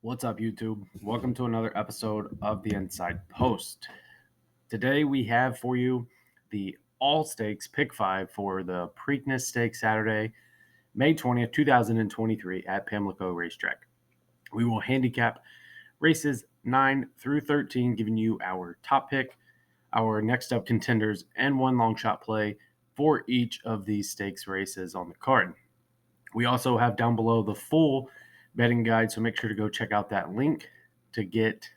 What's up, YouTube? Welcome to another episode of the Inside Post. Today we have for you the All Stakes Pick 5 for the Preakness Stakes Saturday, May 20th, 2023 at Pamlico Racetrack. We will handicap races 9 through 13, giving you our top pick, our next up contenders, and one long shot play for each of these stakes races on the card. We also have down below the full betting guide, so make sure to go check out that link to get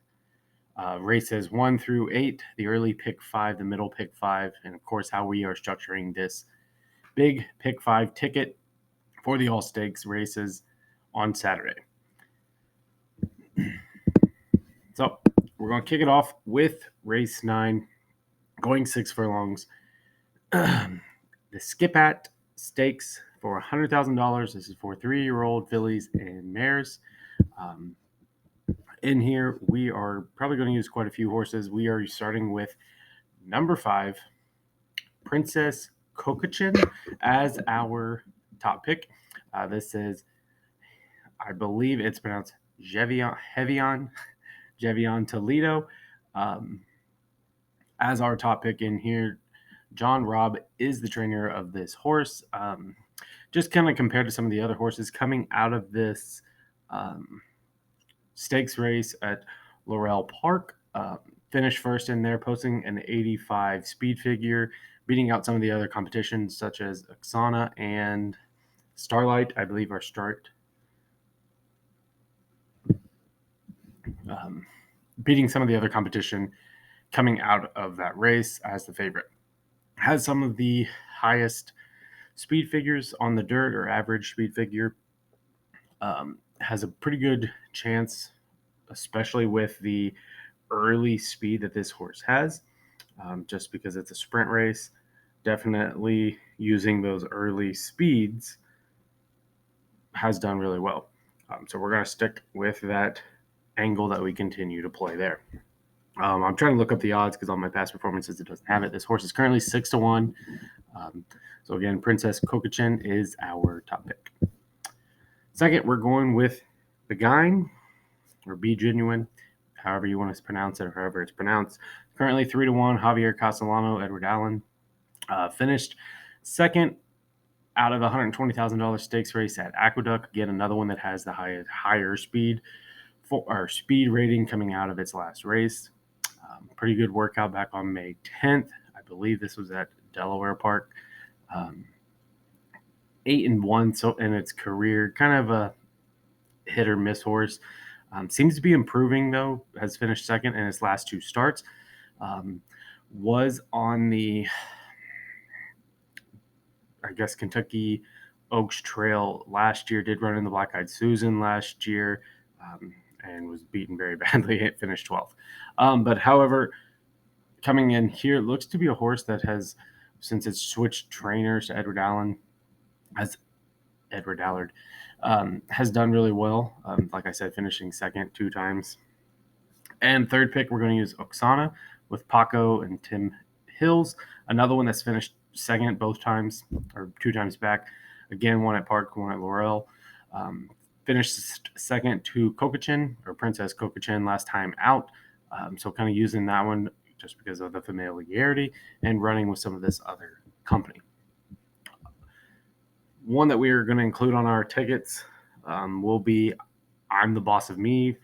races 1 through 8, the early pick 5, the middle pick 5, and of course how we are structuring this big pick 5 ticket for the all stakes races on Saturday. So we're going to kick it off with race 9, going 6 furlongs. The Skip At Stakes for $100,000. This is for 3-year-old fillies and mares. In here, we are probably going to use quite a few horses. We are starting with number 5, Princess Kokachin, as our top pick. This is, I believe it's pronounced Jevion Toledo. As our top pick in here, John Robb is the trainer of this horse. Just kind of compared to some of the other horses coming out of this stakes race at Laurel Park, finished first in there, posting an 85 speed figure, beating out some of the other competitions such as Oksana and Starlight, I believe, are start. Beating some of the other competition coming out of that race as the favorite. Has some of the highest speed figures on the dirt, or average speed figure. Has a pretty good chance, especially with the early speed that this horse has, just because it's a sprint race. Definitely using those early speeds has done really well. So we're going to stick with that angle that we continue to play there. I'm trying to look up the odds because on my past performances it doesn't have it. This horse is currently 6-1. So again, Princess Kokachin is our top pick. Second, we're going with Beguine, or Be Genuine, however you want to pronounce it, or however it's pronounced. Currently 3-1, Javier Castellano, Edward Allen. Finished second out of a $120,000 stakes race at Aqueduct. Again, another one that has the higher speed speed rating coming out of its last race. Pretty good workout back on May 10th. I believe this was at Delaware Park. 8-1 so in its career, kind of a hit or miss horse. Seems to be improving though. Has finished second in its last 2 starts. Was on the, I guess, Kentucky Oaks Trail last year. Did run in the Black Eyed Susan last year. And was beaten very badly. It finished 12th. But however, coming in here, looks to be a horse that has, since it's switched trainers to Edward Allard, has done really well. Like I said, finishing second 2 times. And third pick, we're going to use Oksana with Paco and Tim Hills. Another one that's finished second both times, or 2 times back. Again, one at Park, one at Laurel. Finished second to Kokachin, or Princess Kokachin, last time out. So kind of using that one just because of the familiarity and running with some of this other company. One that we are going to include on our tickets will be I'm the Boss of Me,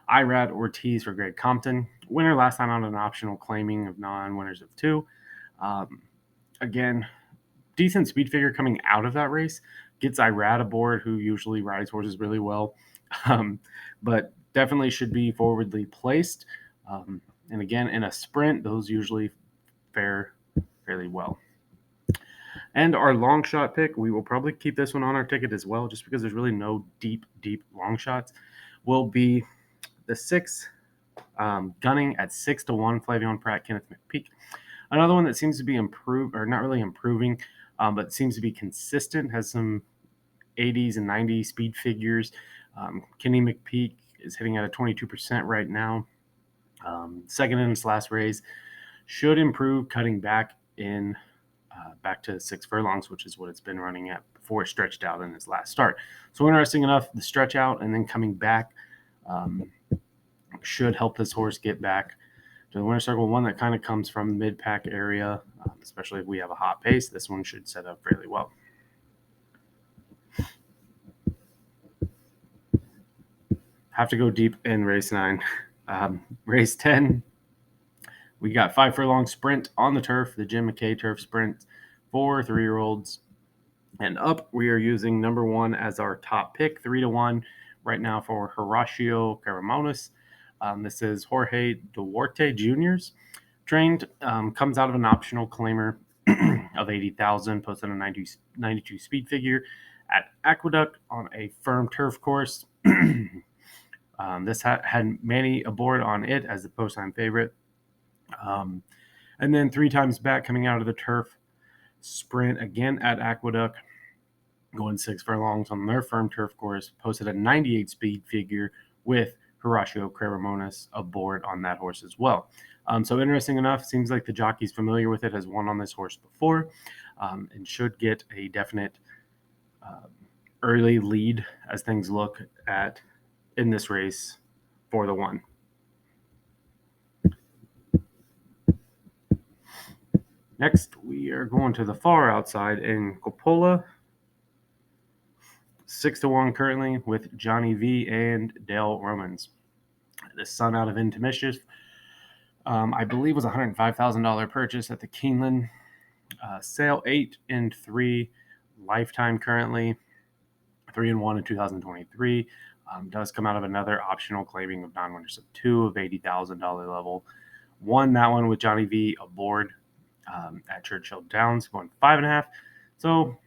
Irad Ortiz for Greg Compton. Winner last time on an optional claiming of non-winners of 2. Again, decent speed figure coming out of that race. Gets Irad aboard, who usually rides horses really well, but definitely should be forwardly placed. And again, in a sprint, those usually fare fairly well. And our long shot pick, we will probably keep this one on our ticket as well, just because there's really no deep long shots, will be the 6, gunning at 6-1, Flavion Pratt, Kenneth McPeak. Another one that seems to be not really improving, but seems to be consistent, has some 80s and 90 speed figures. Kenny McPeak is hitting at a 22% right now. Second in its last race. Should improve cutting back to 6 furlongs, which is what it's been running at before it stretched out in its last start. So interesting enough, the stretch out and then coming back Should help this horse get back to the winner's circle. One that kind of comes from mid-pack area, especially if we have a hot pace. This one should set up fairly well. Have to go deep in race 9. Race 10, we got 5 furlong sprint on the turf, the Jim McKay turf sprint for 3-year-olds and up. We are using number 1 as our top pick, 3-1 right now for Horacio Caramonas. This is Jorge Duarte Jr.'s trained, comes out of an optional claimer of 80,000, posted a 92 speed figure at Aqueduct on a firm turf course. This had Manny aboard on it as the post-time favorite. And then 3 times back coming out of the turf sprint again at Aqueduct, going 6 furlongs on their firm turf course, posted a 98 speed figure with Horacio Caramonas aboard on that horse as well. So interesting enough, seems like the jockey's familiar with it, has won on this horse before, and should get a definite early lead as things look at in this race for the 1. Next, we are going to the far outside in Coppola. 6-1 currently with Johnny V and Dale Romans. The son out of Into Mischief, I believe was a $105,000 purchase at the Keeneland sale. 8-3 lifetime currently, 3-1 in 2023. Does come out of another optional claiming of non-winners of 2 of $80,000 level. Won that one with Johnny V aboard at Churchill Downs, going 5.5. So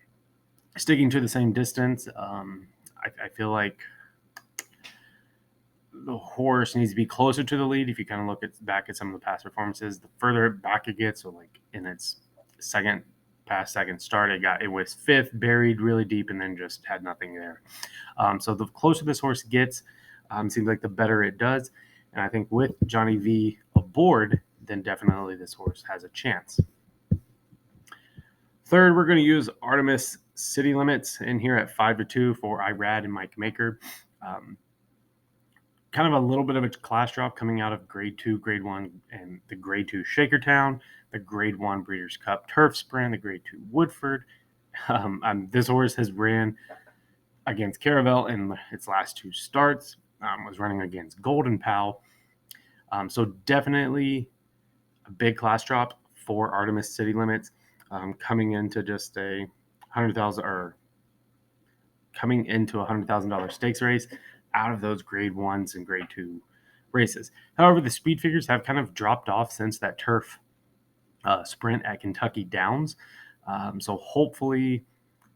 sticking to the same distance. I feel like the horse needs to be closer to the lead. If you kind of look back at some of the past performances, the further back it gets, so like in its second start, it was 5th, buried really deep, and then just had nothing there. So the closer this horse gets, seems like the better it does. And I think with Johnny V aboard, then definitely this horse has a chance. Third, we're going to use Artemis City Limits in here at 5-2 for Irad and Mike Maker. Kind of a little bit of a class drop coming out of Grade 2, Grade 1, and the Grade 2 Shakertown, the Grade 1 Breeders' Cup Turf Sprint, the Grade 2 Woodford. This horse has ran against Caravel in its last 2 starts, was running against Golden Pal. So definitely a big class drop for Artemis City Limits, coming into just a $100,000 stakes race out of those Grade 1s and Grade 2 races. However, the speed figures have kind of dropped off since that turf sprint at Kentucky Downs. So hopefully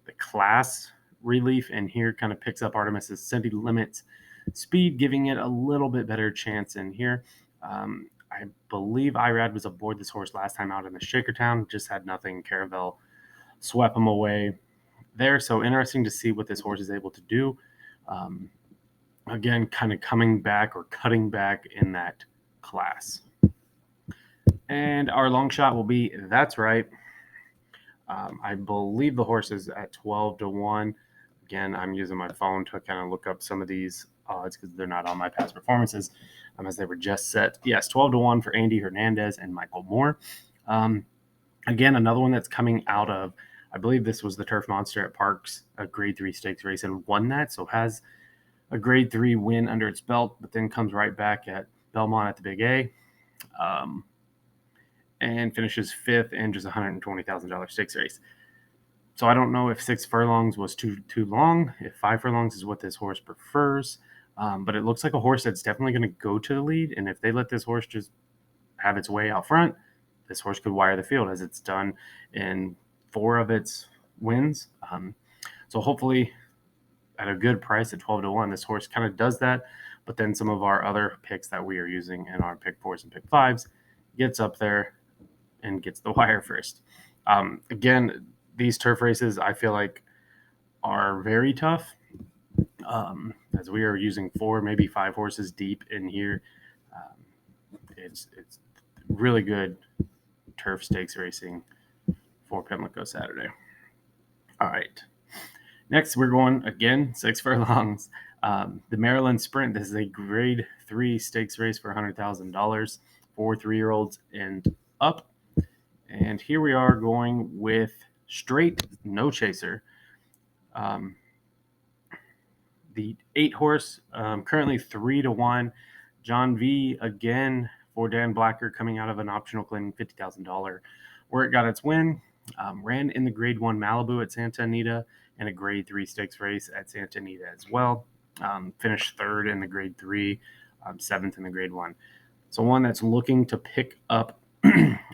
the class relief in here kind of picks up Artemis's City Limits speed, giving it a little bit better chance in here. I believe Irad was aboard this horse last time out in the Shakertown, just had nothing. Caravel swept him away there. So interesting to see what this horse is able to do. Again, kind of coming back or cutting back in that class. And our long shot will be That's Right. I believe the horse is at 12-1. Again, I'm using my phone to kind of look up some of these odds because they're not on my past performances as they were just set. Yes, 12-1 for Andy Hernandez and Michael Moore. Again, another one that's coming out of, I believe this was the Turf Monster at Parks, a Grade 3 stakes race, and won that. So has a Grade 3 win under its belt, but then comes right back at Belmont at the Big A, and finishes 5th in just $120,000 stakes race. So I don't know if 6 furlongs was too long, if 5 furlongs is what this horse prefers, but it looks like a horse that's definitely going to go to the lead, and if they let this horse just have its way out front, this horse could wire the field as it's done in 4 of its wins. So hopefully at a good price at 12-1, this horse kind of does that, but then some of our other picks that we are using in our pick 4s and pick 5s gets up there and gets the wire first. Again, these turf races I feel like are very tough, as we are using 4, maybe 5 horses deep in here. It's really good turf stakes racing for Pimlico Saturday. All right. Next, we're going, again, 6 furlongs. The Maryland Sprint, this is a grade 3 stakes race for $100,000 for 3-year-olds and up. And here we are going with straight no chaser. The 8-horse, currently 3-1. John V again for Dan Blacker, coming out of an optional claim, $50,000. Where it got its win, ran in the grade 1 Malibu at Santa Anita and a grade 3 stakes race at Santa Anita as well. Finished 3rd in the grade 3, 7th in the grade 1. So one that's looking to pick up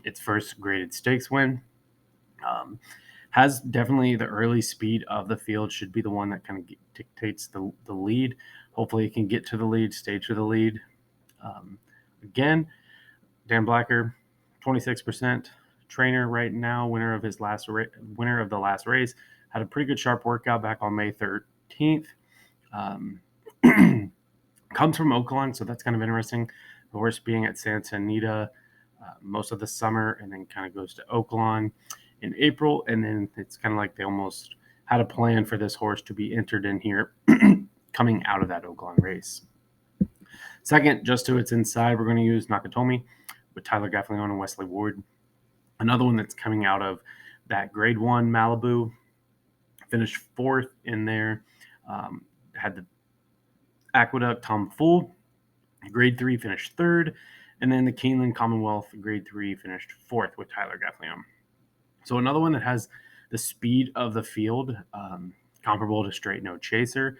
its first graded stakes win. Has definitely the early speed of the field, should be the one that kind of dictates the lead. Hopefully it can get to the lead, stay to the lead. Again, Dan Blacker, 26% trainer right now, winner of the last race. Had a pretty good sharp workout back on May 13th. Comes from Oakland, so that's kind of interesting. The horse being at Santa Anita most of the summer, and then kind of goes to Oakland in April, and then it's kind of like they almost had a plan for this horse to be entered in here coming out of that Oakland race. Second, just to its inside, we're going to use Nakatomi with Tyler Gaffalione and Wesley Ward. Another one that's coming out of that grade 1 Malibu, finished 4th in there. Had the Aqueduct Tom Fool, grade 3 finished 3rd, and then the Keeneland Commonwealth grade 3 finished 4th with Tyler Gaffalione. So another one that has the speed of the field, comparable to straight no chaser.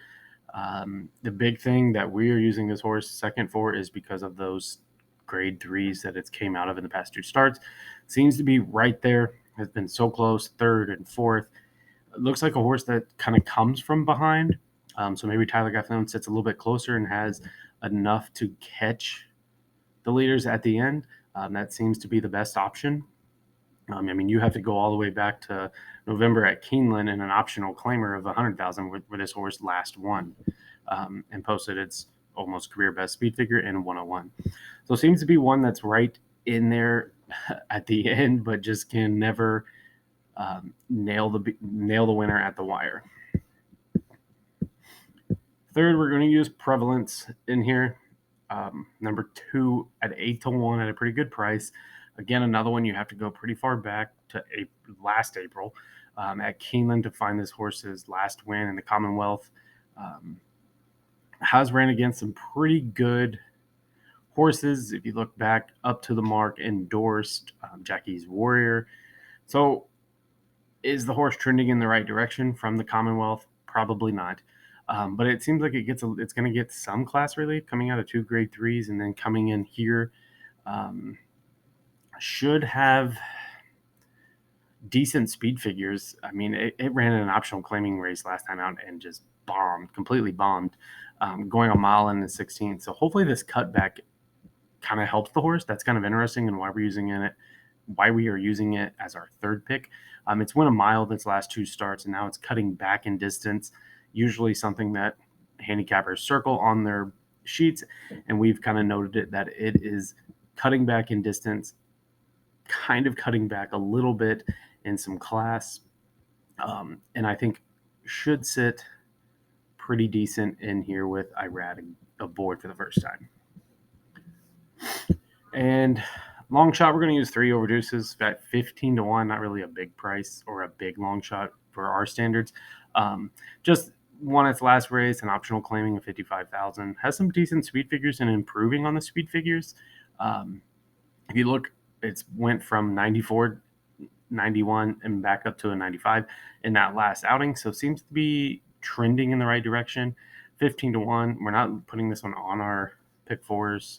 The big thing that we are using this horse second for is because of those grade 3s that it's came out of in the past 2 starts. Seems to be right there, has been so close, 3rd and 4th. It looks like a horse that kind of comes from behind. So maybe Tyler Gaffalione sits a little bit closer and has enough to catch the leaders at the end. That seems to be the best option. I mean, you have to go all the way back to November at Keeneland in an optional claimer of 100,000 where this horse last won and posted its almost career best speed figure in 101. So it seems to be one that's right in there at the end, but just can never nail the winner at the wire. Third, we're going to use Prevalence in here. Number 2 at 8-1 at a pretty good price. Again, another one you have to go pretty far back to last April at Keeneland to find this horse's last win in the Commonwealth. Has ran against some pretty good horses. If you look back up to the mark, endorsed Jackie's Warrior. So is the horse trending in the right direction from the Commonwealth? Probably not. But it seems like it's going to get some class relief coming out of 2 grade 3s and then coming in here. Should have decent speed figures. I mean, it ran in an optional claiming race last time out and just completely bombed, going a mile in the 16th. So hopefully this cutback kind of helps the horse. That's kind of interesting, and why we are using it as our third pick. It's won a mile its last 2 starts, and now it's cutting back in distance, usually something that handicappers circle on their sheets, and we've kind of noted it that it is cutting back in distance, kind of cutting back a little bit in some class, and I think should sit pretty decent in here with Irad aboard for the first time. And long shot, we're going to use 3 overdoses at 15-1. Not really a big price or a big long shot for our standards. Just won its last race, an optional claiming of 55,000. Has some decent speed figures and improving on the speed figures. If you look, it's went from 94, 91, and back up to a 95 in that last outing. So seems to be trending in the right direction. 15-1. We're not putting this one on our pick 4s.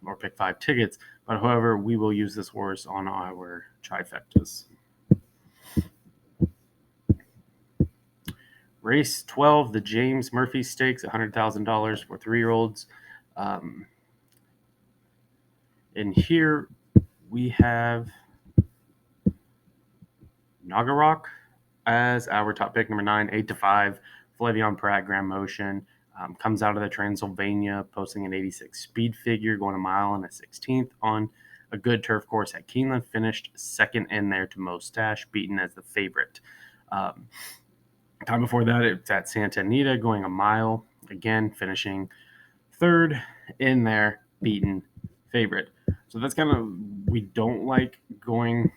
Or pick 5 tickets, but however, we will use this horse on our trifectas. Race 12, the James Murphy Stakes, $100,000 for 3-year-olds. And here we have Nagarok as our top pick, number 9, 8-5. Flavion Pratt, Grand Motion. Comes out of the Transylvania, posting an 86 speed figure, going a mile and a 16th on a good turf course at Keeneland. Finished second in there to Mustache, beaten as the favorite. Time before that, it's at Santa Anita, going a mile again, finishing third in their beaten favorite. So that's kind of, we don't like being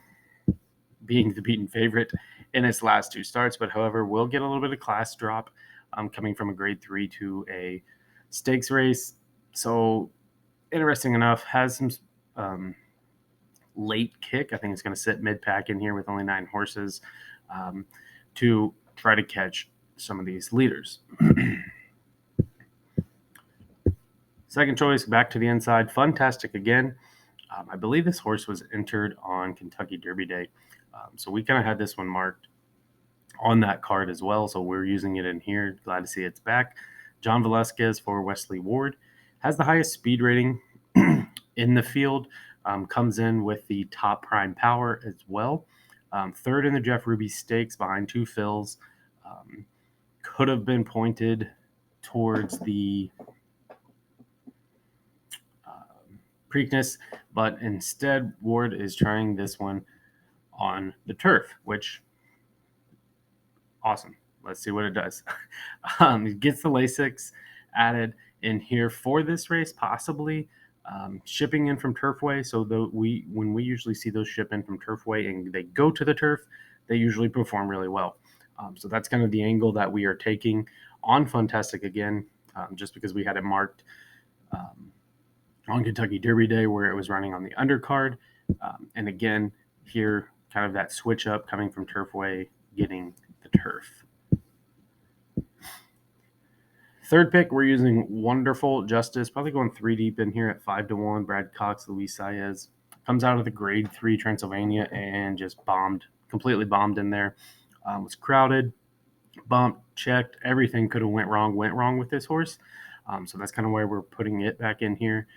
the beaten favorite in its last two starts, but however, we'll get a little bit of class drop coming from a grade 3 to a stakes race. So interesting enough, has some late kick. I think it's going to sit mid-pack in here with only 9 horses to try to catch some of these leaders. Second choice, back to the inside, Funtastic again. I believe this horse was entered on Kentucky Derby Day. So we kind of had this one marked on that card as well. So we're using it in here. Glad to see it's back. John Velasquez for Wesley Ward has the highest speed rating in the field. Comes in with the top prime power as well. Third in the Jeff Ruby Stakes behind 2 fills. Could have been pointed towards the Preakness, but instead Ward is trying this one on the turf, which awesome. Let's see what it does. It gets the Lasix added in here for this race, possibly shipping in from Turfway. So when we usually see those ship in from Turfway and they go to the turf, they usually perform really well. So that's kind of the angle that we are taking on Funtastic again, just because we had it marked on Kentucky Derby Day where it was running on the undercard. And again, here, kind of that switch up coming from Turfway, getting the turf. Third pick, we're using Wonderful Justice, probably going 3 deep in here at 5-1. Brad Cox, Luis Saez comes out of the grade 3 Transylvania and just completely bombed in there. Was crowded, bumped, checked, everything could have went wrong with this horse. So that's kind of why we're putting it back in here.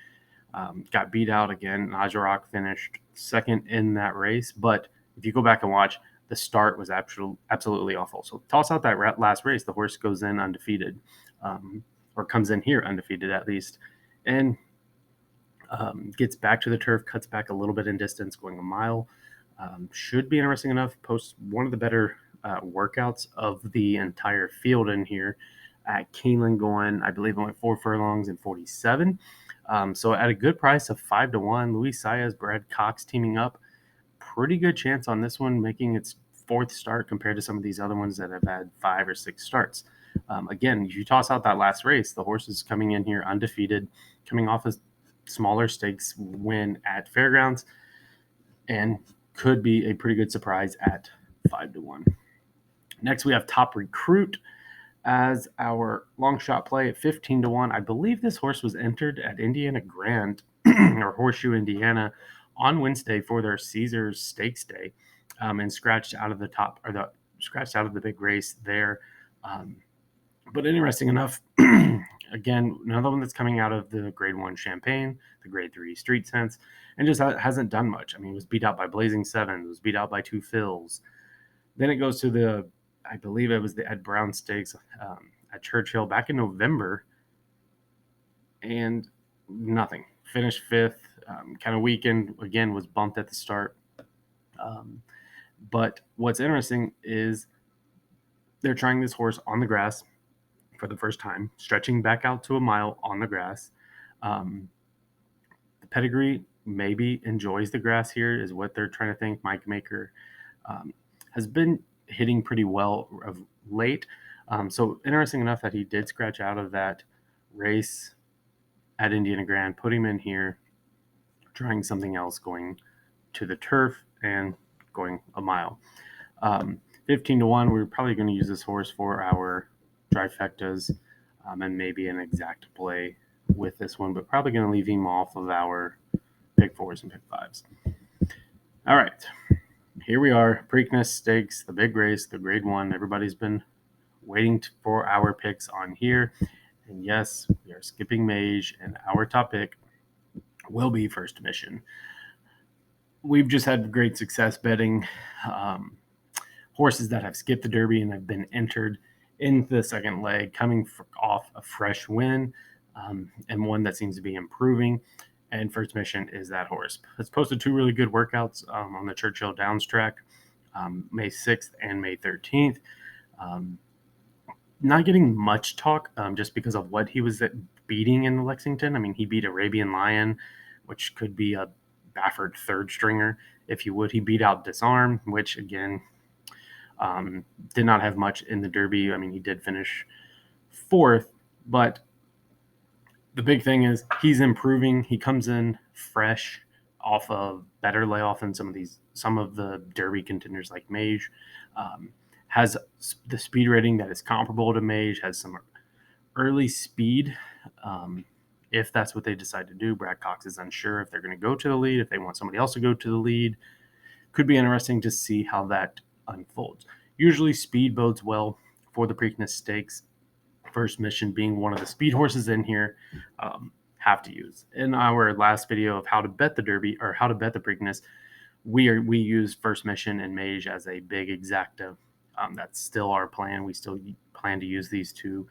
Got beat out again. Najarok finished second in that race, but if you go back and watch, the start was absolutely awful. So toss out that last race, the horse goes in undefeated, or comes in here undefeated at least, and gets back to the turf, cuts back a little bit in distance, going a mile. Should be interesting enough. Posts one of the better workouts of the entire field in here at Keeneland, going, I believe, only 4 furlongs and 47. So at a good price of 5-1, Luis Saez, Brad Cox teaming up. Pretty good chance on this one making its 4th start compared to some of these other ones that have had 5 or 6 starts. Again, if you toss out that last race, the horse is coming in here undefeated, coming off a smaller stakes win at Fairgrounds, and could be a pretty good surprise at 5-1. Next, we have Top Recruit as our long shot play at 15-1. I believe this horse was entered at Indiana Grand or Horseshoe, Indiana on Wednesday for their Caesars Stakes Day, and scratched out of the big race there. But interesting enough, again, another one that's coming out of the grade 1 Champagne, the grade 3 Street Sense, and just hasn't done much. I mean, it was beat out by Blazing Seven, was beat out by 2 fills. Then it goes to I believe it was the Ed Brown Stakes at Churchill back in November, and nothing. Finished 5th, kind of weakened. Again, was bumped at the start. But what's interesting is they're trying this horse on the grass for the first time, stretching back out to a mile on the grass. The pedigree maybe enjoys the grass here, is what they're trying to think. Mike Maker has been hitting pretty well of late. So interesting enough that he did scratch out of that race at Indiana Grand, put him in here, trying something else, going to the turf and going a mile. 15-1, we're probably going to use this horse for our trifectas and maybe an exact play with this one, but probably going to leave him off of our pick 4s and pick 5s. All right. Here we are, Preakness Stakes, the big race, the grade 1. Everybody's been waiting for our picks on here. And yes, we are skipping Mage, and our top pick will be First Mission. We've just had great success betting horses that have skipped the Derby and have been entered into the second leg, coming off a fresh win, and one that seems to be improving. And First Mission is that horse. It's posted 2 really good workouts on the Churchill Downs track, May 6th and May 13th. not getting much talk just because of what he was beating in Lexington. I mean, he beat Arabian Lion, which could be a Baffert third stringer, if you would. He beat out Disarm, which again did not have much in the Derby. I mean, he did finish fourth, but the big thing is he's improving. He comes in fresh off of better layoff than some of the Derby contenders like Mage. Has the speed rating that is comparable to Mage. Has some early speed. If that's what they decide to do, Brad Cox is unsure if they're going to go to the lead. If they want somebody else to go to the lead, could be interesting to see how that unfolds. Usually, speed bodes well for the Preakness Stakes. First Mission being one of the speed horses in here, have to use. In our last video of how to bet the Derby or how to bet the Preakness, we use First Mission and Mage as a big exacta. That's still our plan. We still plan to use these two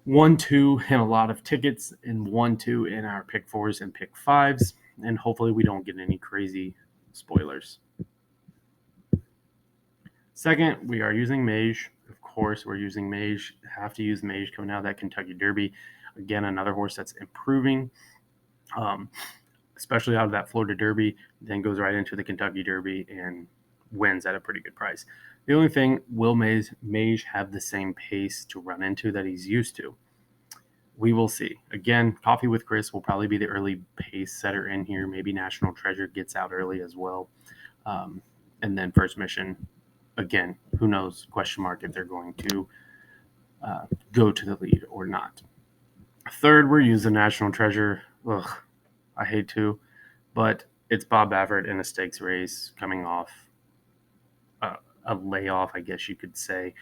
1-2 in a lot of tickets and 1-2 in our pick fours and pick fives, and hopefully we don't get any crazy spoilers. Second, we are using Mage. Of course, we're using Mage. Have to use Mage coming out of that Kentucky Derby. Again, another horse that's improving, especially out of that Florida Derby, then goes right into the Kentucky Derby and wins at a pretty good price. The only thing, will Mage have the same pace to run into that he's used to? We will see. Again, Coffee with Chris will probably be the early pace setter in here. Maybe National Treasure gets out early as well. And then First Mission, again, who knows, question mark, if they're going to go to the lead or not. Third, we're using National Treasure. Ugh, I hate to, but it's Bob Baffert in a stakes race coming off a layoff, I guess you could say.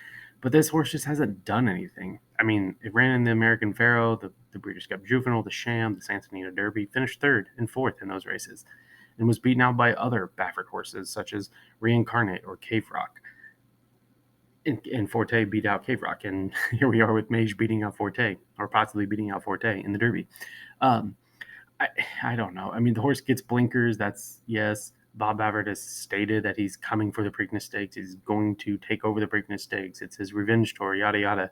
But this horse just hasn't done anything. I mean, it ran in the American Pharoah, the Breeders' Cup Juvenile, the Sham, the Santa Anita Derby, finished third and fourth in those races, and was beaten out by other Baffert horses such as Reincarnate or Cave Rock. And Forte beat out Cave Rock, and here we are with Mage beating out Forte, or possibly beating out Forte in the Derby. I don't know. I mean, the horse gets blinkers. That's yes. Bob Baffert has stated that he's coming for the Preakness Stakes. He's going to take over the Preakness Stakes. It's his revenge tour. Yada yada.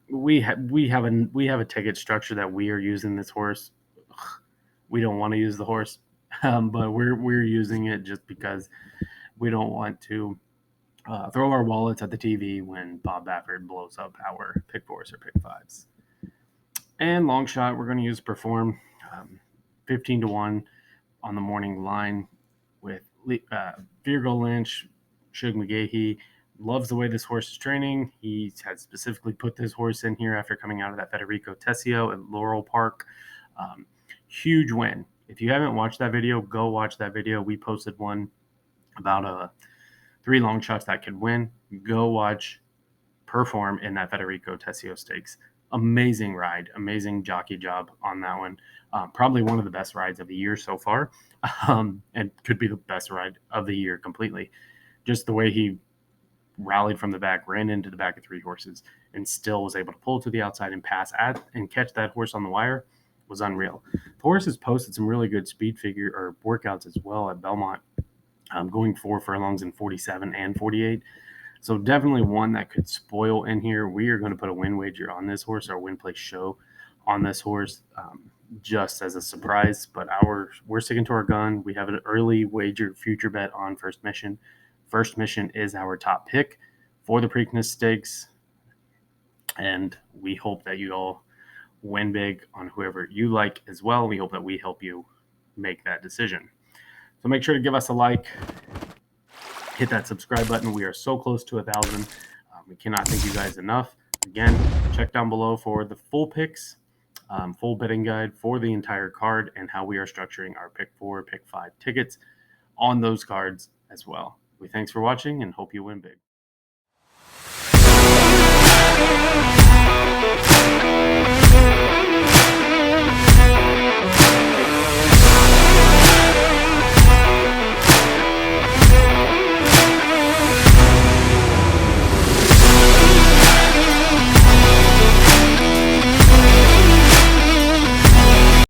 We have a ticket structure that we are using this horse. We don't want to use the horse, but we're using it just because we don't want to throw our wallets at the TV when Bob Baffert blows up our pick fours or pick fives. And long shot, we're going to use Perform, 15-1 on the morning line with Virgo Lynch, Shug McGahee. Loves the way this horse is training. He had specifically put this horse in here after coming out of that Federico Tessio at Laurel Park. Huge win. If you haven't watched that video, go watch that video. We posted one about 3 long shots that could win. Go watch Perform in that Federico Tessio Stakes. Amazing ride, amazing jockey job on that one. Probably one of the best rides of the year so far, and could be the best ride of the year completely. Just the way he rallied from the back, ran into the back of 3 horses, and still was able to pull to the outside and pass at and catch that horse on the wire was unreal. The horse has posted some really good speed figure or workouts as well at Belmont, going 4 furlongs in 47 and 48. So definitely one that could spoil in here. We are going to put a win wager on this horse, or win place show on this horse, just as a surprise. But we're sticking to our gun. We have an early wager future bet on First Mission. First Mission is our top pick for the Preakness Stakes, and we hope that you all win big on whoever you like as well. We hope that we help you make that decision. So make sure to give us a like. Hit that subscribe button. We are so close to 1,000. We cannot thank you guys enough. Again, check down below for the full picks, full betting guide for the entire card, and how we are structuring our pick 4, pick 5 tickets on those cards as well. We thanks for watching and hope you win big.